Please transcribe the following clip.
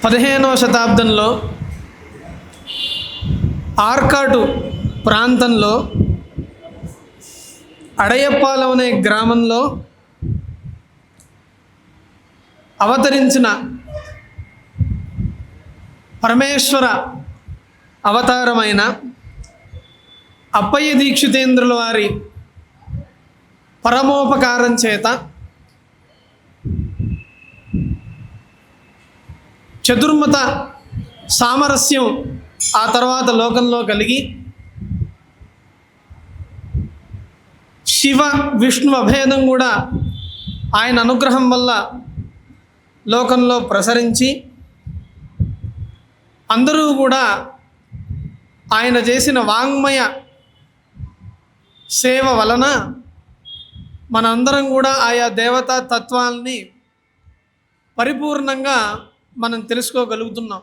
15వ శతాబ్దంలో ఆర్కాటు ప్రాంతంలో అడయప్పాలెం అనే గ్రామంలో అవతరించిన పరమేశ్వర అవతారమైన అప్పయ్య దీక్షితేంద్రుల వారి పరమోపకారం చేత చతుర్మత సామరస్యం ఆ తర్వాత లోకంలో కలిగి శివ విష్ణు అభేదం కూడా ఆయన అనుగ్రహం వల్ల లోకంలో ప్రసరించి అందరూ కూడా ఆయన చేసిన వాంగ్మయ సేవ వలన మనందరం కూడా ఆయా దేవతా తత్వాల్ని పరిపూర్ణంగా మనం తెలుసుకోగలుగుతున్నాం.